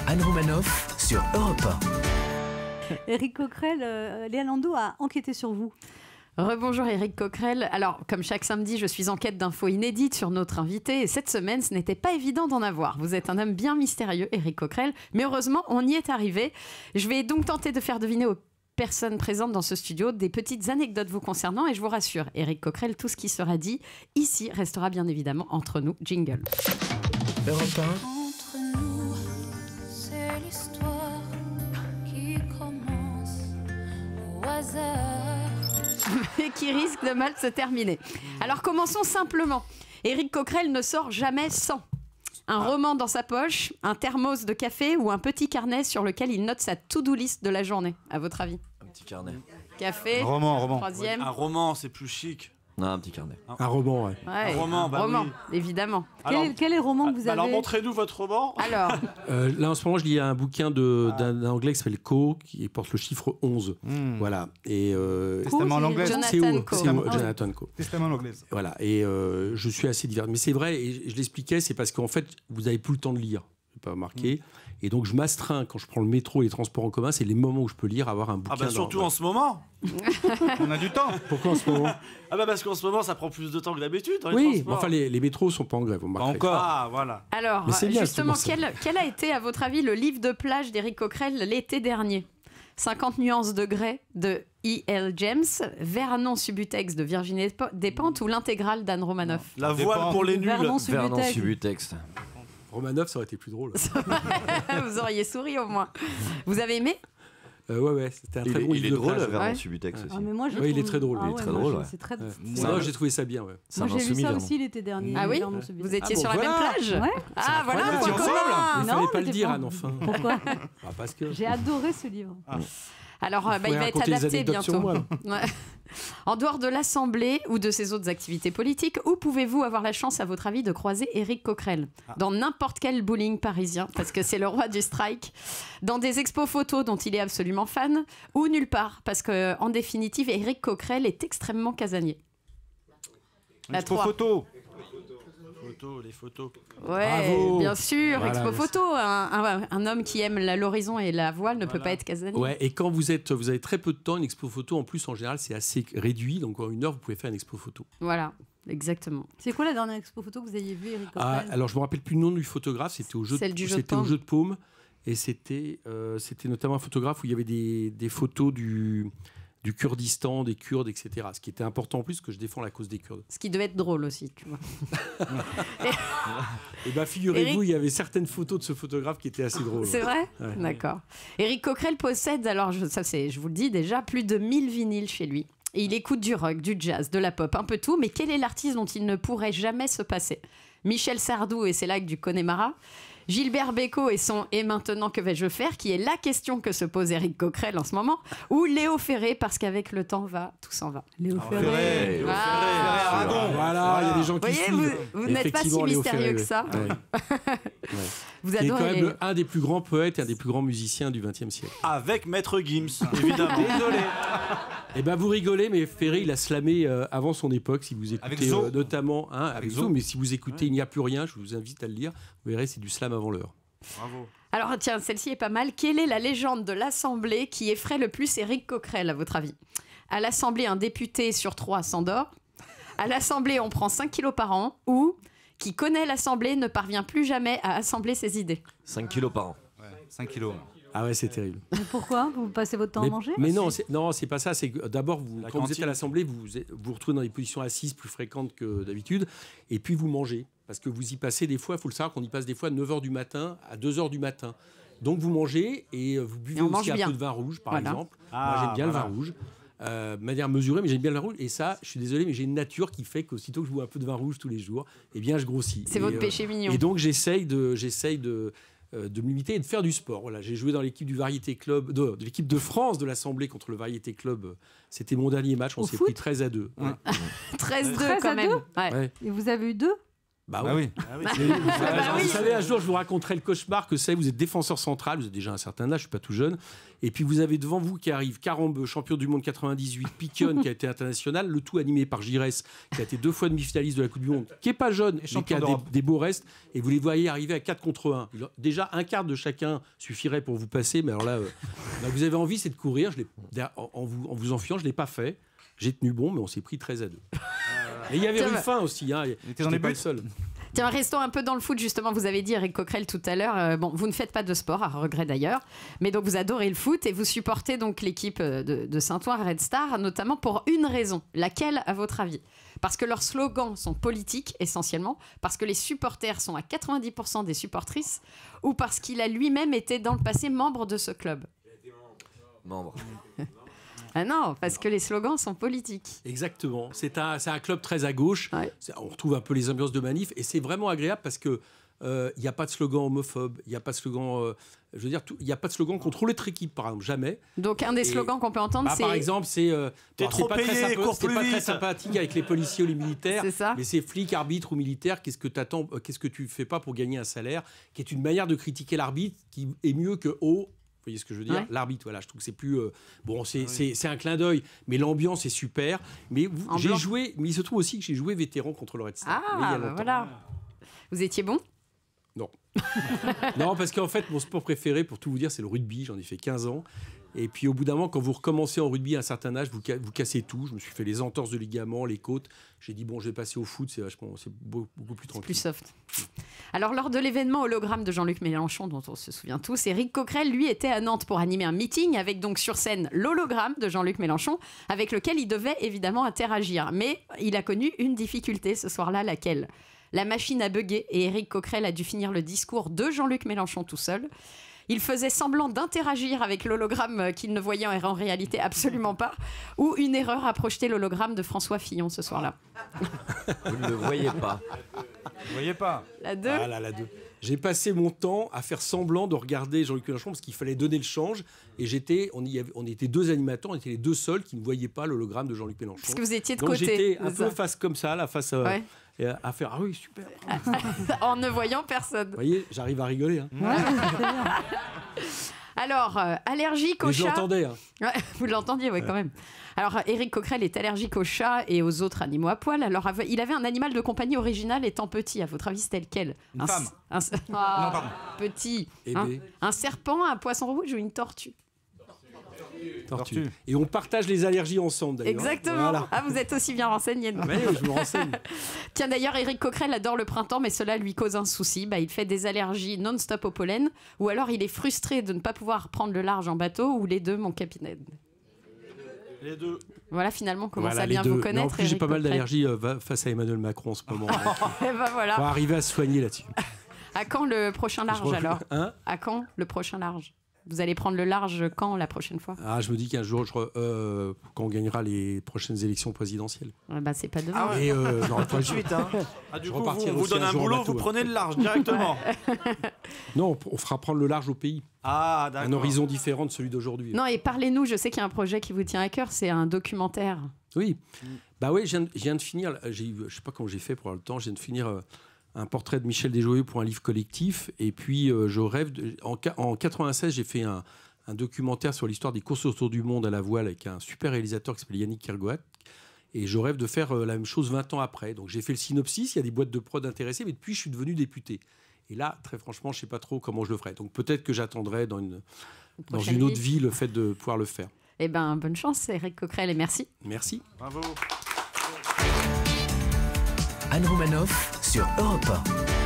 Anne Romanoff sur Europe 1. Éric Coquerel, Léa Landau a enquêté sur vous. Rebonjour Éric Coquerel. Alors, comme chaque samedi, je suis en quête d'infos inédites sur notre invité et cette semaine, ce n'était pas évident d'en avoir. Vous êtes un homme bien mystérieux, Éric Coquerel, mais heureusement, on y est arrivé. Je vais donc tenter de faire deviner aux personnes présentes dans ce studio des petites anecdotes vous concernant et je vous rassure, Éric Coquerel, tout ce qui sera dit ici restera bien évidemment entre nous. Jingle. Europe 1. Entre nous, c'est l'histoire qui commence au hasard. Mais qui risque de mal se terminer. Alors commençons simplement. Éric Coquerel ne sort jamais sans un roman dans sa poche, un thermos de café ou un petit carnet sur lequel il note sa to-do list de la journée, à votre avis. Un petit carnet. Café, Un roman. troisième. Un roman, c'est plus chic. Non, un petit carnet. Un roman, ouais. Ouais, Un roman, bah roman, oui. évidemment. Alors, Quel est le roman que vous avez alors montrez-nous votre roman. Alors, Là, en ce moment, je lis un bouquin d'un Anglais qui s'appelle Co, qui porte le chiffre 11. Voilà. Et, Testament en anglais. Jonathan Coe. Jonathan Coe. Testament en anglais. Voilà. Et je suis assez divers. Mais c'est vrai, et je l'expliquais, c'est parce qu'en fait, vous n'avez plus le temps de lire. Je n'ai pas remarqué. Et donc, je m'astreins quand je prends le métro et les transports en commun. C'est les moments où je peux lire, avoir un bouquin. Ah bah surtout en ce moment. On a du temps. Pourquoi en ce moment? Ah bah parce qu'en ce moment, ça prend plus de temps que d'habitude dans les Oui, transports. enfin, les métros sont pas en grève. Vous Pas remarquerez. encore. Ah voilà. alors Mais c'est bien, justement, justement, quel a été, à votre avis, le livre de plage d'Éric Coquerel l'été dernier? 50 nuances de grès de E.L. James, Vernon Subutex de Virginie Despentes ou l'intégrale d'Anne Romanoff? La voile pour les nuls. Vernon Vernon Subutex. Subutex. Romanoff, ça aurait été plus drôle. Vous auriez souri au moins. Vous avez aimé? Ouais, c'était un très bon Il est livre de drôle, plage. Vernon Ouais. Subutex aussi. Ah, mais moi, je Oui, il est trouve- très drôle, Ah il est ouais, très moi, drôle, je- ouais. C'est très. Non, j'ai trouvé ça bien, ouais. C'est Moi, un j'ai lu insoumis, ça Vernon. aussi l'été dernier. Ah oui, Vernon Subutex. vous étiez bon, sur la voilà. même plage? Ouais. Ah voilà, incroyable. point Vous étiez commun. Il Non, fallait pas on le était dire, pas- Anne, enfin. Pourquoi? Ah, parce que... J'ai adoré ce livre. Alors, Vous il va pouvez être raconter des adapté anecdotes sur bientôt. moi. Ouais. En dehors de l'Assemblée ou de ses autres activités politiques, où pouvez-vous avoir la chance, à votre avis, de croiser Éric Coquerel? Dans n'importe quel bowling parisien, parce que c'est le roi du strike, dans des expos photos dont il est absolument fan, ou nulle part, parce qu'en définitive, Éric Coquerel est extrêmement casanier. La Expo 3. photo. Les photos. Ouais, Bravo. bien sûr, Voilà, expo mais photo. Un homme qui aime l'horizon et la voile ne peut pas être casanier. Ouais, et quand vous avez très peu de temps, une expo photo, en plus, en général, c'est assez réduit. Donc, en 1 heure, vous pouvez faire une expo photo. Voilà, exactement. C'est quoi la dernière expo photo que vous ayez vue, Éric Ah, Coquerel? alors, je me rappelle plus le nom du photographe. C'était au jeu Celle du jeu de c'était au paume. jeu de paume. Et c'était notamment un photographe où il y avait des photos du Kurdistan, des Kurdes, etc. Ce qui était important en plus, que je défends la cause des Kurdes. Ce qui devait être drôle aussi, tu vois. Et bien, figurez-vous, Éric- il y avait certaines photos de ce photographe qui étaient assez drôles. C'est vrai? Ouais. D'accord. Éric Coquerel possède, alors je vous le dis déjà, plus de 1000 vinyles chez lui. Et il écoute du rock, du jazz, de la pop, un peu tout. Mais quel est l'artiste dont il ne pourrait jamais se passer? Michel Sardou et ses lacs du Connemara, Gilbert Bécaud et son « Et maintenant, que vais-je faire ?» qui est la question que se pose Éric Coquerel en ce moment, ou Léo Ferré, parce qu'avec le temps va, tout s'en va. Léo Ferré. Ferré. Léo Ah. Ferré, Aragon. Voilà, il y a des gens Vous qui voyez, suivent. vous n'êtes pas si Effectivement, Léo mystérieux Ferré, que ouais. ça. Ouais. Vous Qui est quand adorez même les... un des plus grands poètes et un des plus grands musiciens du XXe siècle. Avec Maître Gims, évidemment. Désolé. Eh ben vous rigolez, mais Ferré, il a slamé avant son époque. Si vous Avec écoutez Zo. notamment avec Zo. Zo, mais si vous écoutez Il n'y a plus rien, je vous invite à le lire. Vous verrez, c'est du slam avant l'heure. Bravo. Alors tiens, celle-ci est pas mal. Quelle est la légende de l'Assemblée qui effraie le plus Éric Coquerel, à votre avis? À l'Assemblée, un député sur 3 s'endort. À l'Assemblée, on prend 5 kilos par an. Ou qui connaît l'Assemblée ne parvient plus jamais à assembler ses idées. 5 kilos par an. Ouais, 5 kilos. Ah ouais, c'est terrible. Mais pourquoi? Vous passez votre temps à manger? Mais non, c'est pas ça. C'est que d'abord, La quand vous êtes cantine. à l'Assemblée, vous vous retrouvez dans des positions assises plus fréquentes que d'habitude, et puis vous mangez. Parce que vous y passez des fois, il faut le savoir, qu'on y passe des fois de 9h du matin à 2h du matin. Donc vous mangez et vous buvez Et on aussi mange un bien. peu de vin rouge, par Voilà. exemple. Moi, Ah, j'aime bien voilà. le vin rouge. De manière mesurée, mais j'aime bien le vin rouge. Et ça, je suis désolé, mais j'ai une nature qui fait qu'aussitôt que je bois un peu de vin rouge tous les jours, eh bien, je grossis. C'est Et, votre péché mignon. Et donc, j'essaye de me limiter et de faire du sport. Voilà, j'ai joué dans l'équipe du Variété Club, de l'équipe de France de l'Assemblée contre le Variété Club. C'était mon dernier match. On Au s'est foot pris 13-2. Ouais. 13-2 13 quand à même. 2 Ouais. Ouais. Et vous avez eu 2? Bah Ah oui. oui. Vous savez, un jour, je vous raconterai le cauchemar que c'est. Vous êtes défenseur central, vous êtes déjà un certain âge, je suis pas tout jeune. Et puis vous avez devant vous qui arrive Carambeu, champion du monde 98, Piquion qui a été international, le tout animé par Giresse, qui a été 2 fois demi-finaliste de la Coupe du Monde, qui est pas jeune, mais qui a des beaux restes. Et vous les voyez arriver à 4 contre 1. Déjà, un quart de chacun suffirait pour vous passer. Mais alors là, vous avez envie, c'est de courir. En vous enfuyant, je l'ai pas fait. J'ai tenu bon, mais on s'est pris 13-2. Et il y avait Ruffin aussi. Hein. J'étais pas le seul. Tiens, restons un peu dans le foot, justement. Vous avez dit, Éric Coquerel, tout à l'heure, bon, vous ne faites pas de sport, à regret d'ailleurs, mais donc vous adorez le foot et vous supportez donc l'équipe de Saint-Ouen, Red Star, notamment pour une raison. Laquelle, à votre avis ? Parce que leurs slogans sont politiques, essentiellement, parce que les supporters sont à 90% des supportrices, ou parce qu'il a lui-même été dans le passé membre de ce club ? Membre. Ah non, parce que les slogans sont politiques. Exactement. C'est un club très à gauche. Ouais. On retrouve un peu les ambiances de manif et c'est vraiment agréable parce que il n'y a pas de slogan homophobe, il n'y a pas de slogan, il n'y a pas de slogan contre l'autre équipe, par exemple, jamais. Donc un des slogans qu'on peut entendre, c'est... Par exemple, c'est... T'es trop payé, cours plus pas très vite. sympathique avec les policiers ou les militaires, C'est ça. mais c'est flic, arbitre ou militaire, qu'est-ce que t'attends, qu'est-ce que tu fais pas pour gagner un salaire, qui est une manière de critiquer l'arbitre qui est mieux que vous voyez ce que je veux dire ? Ouais. L'arbitre, voilà, je trouve que c'est plus... c'est un clin d'œil, mais l'ambiance est super. Mais j'ai joué, mais il se trouve aussi que j'ai joué vétéran contre le Red Star. Mais il y a Ah, longtemps. voilà. Vous étiez bon ? Non. Non, parce qu'en fait, mon sport préféré, pour tout vous dire, c'est le rugby. J'en ai fait 15 ans. Et puis, au bout d'un moment, quand vous recommencez en rugby à un certain âge, vous cassez tout. Je me suis fait les entorses de ligaments, les côtes. J'ai dit, bon, je vais passer au foot. C'est beaucoup plus tranquille. Plus soft. Alors, lors de l'événement hologramme de Jean-Luc Mélenchon, dont on se souvient tous, Éric Coquerel, lui, était à Nantes pour animer un meeting avec donc sur scène l'hologramme de Jean-Luc Mélenchon, avec lequel il devait évidemment interagir. Mais il a connu une difficulté ce soir-là, laquelle ? La machine a bugué et Éric Coquerel a dû finir le discours de Jean-Luc Mélenchon tout seul. Il faisait semblant d'interagir avec l'hologramme qu'il ne voyait en réalité absolument pas, ou une erreur à projeter l'hologramme de François Fillon ce soir-là. Vous ne le voyez pas. Vous voyez pas ? La 2. Ah là, la 2. J'ai passé mon temps à faire semblant de regarder Jean-Luc Mélenchon parce qu'il fallait donner le change. Et on était 2 animateurs, on était les 2 seuls qui ne voyaient pas l'hologramme de Jean-Luc Mélenchon. Parce que vous étiez de Donc côté. j'étais un c'est peu ça. face comme ça, là, face Ouais. à faire ah oui, super. En ne voyant personne. Vous voyez, j'arrive à rigoler. Hein. Alors, allergique Mais aux je chats. l'entendais. Hein. Ouais, vous l'entendiez, oui, quand même. Alors, Éric Coquerel est allergique aux chats et aux autres animaux à poil. Alors, il avait un animal de compagnie original étant petit. À votre avis, c'était lequel ? Une femme. Non, pardon. Petit. Eh Hein ben. Un serpent, un poisson rouge ou une tortue ? Tortue. Et on partage les allergies ensemble d'ailleurs. Exactement. Voilà. Ah, vous êtes aussi bien renseigné. Ouais, je me renseigne. Tiens, d'ailleurs, Éric Coquerel adore le printemps, mais cela lui cause un souci. Il fait des allergies non-stop au pollen, ou alors il est frustré de ne pas pouvoir prendre le large en bateau, ou les deux, mon capitaine. Les 2. Voilà, finalement, on commence Voilà, à les bien deux. vous Mais connaître. en plus, j'ai Éric pas mal Coquerel. d'allergies face à Emmanuel Macron en ce moment. Et ben voilà. Faut arriver à se soigner là-dessus. À quand le prochain large alors Hein ? À quand le prochain large ? Vous allez prendre le large quand la prochaine fois ? Ah, je me dis qu'un jour, quand on gagnera les prochaines élections présidentielles. Bah, c'est pas demain. Et j'aurai pas le choix. Suite, hein. Ah, du Je coup, repartirai on vous aussi donne un un jour en boulot, bateau, vous ouais. prenez le large directement. Non, on fera prendre le large au pays. Ah, d'accord. Un horizon différent de celui d'aujourd'hui. Non, et parlez-nous, je sais qu'il y a un projet qui vous tient à cœur, c'est un documentaire. Oui. Bah oui, je viens de finir. Je sais pas comment j'ai fait pour avoir le temps. Je viens de finir un portrait de Michel Desjoyaux pour un livre collectif. Et puis, je rêve. En 96, j'ai fait un documentaire sur l'histoire des courses autour du monde à la voile avec un super réalisateur qui s'appelle Yannick Kergoat. Et je rêve de faire la même chose 20 ans après. Donc, j'ai fait le synopsis. Il y a des boîtes de prod intéressées. Mais depuis, je suis devenu député. Et là, très franchement, je sais pas trop comment je le ferai. Donc, peut-être que j'attendrai dans une autre vie le fait de pouvoir le faire. Eh ben, bonne chance, Éric Coquerel, et merci. Merci. Bravo. Anne Romanoff sur Europe 1.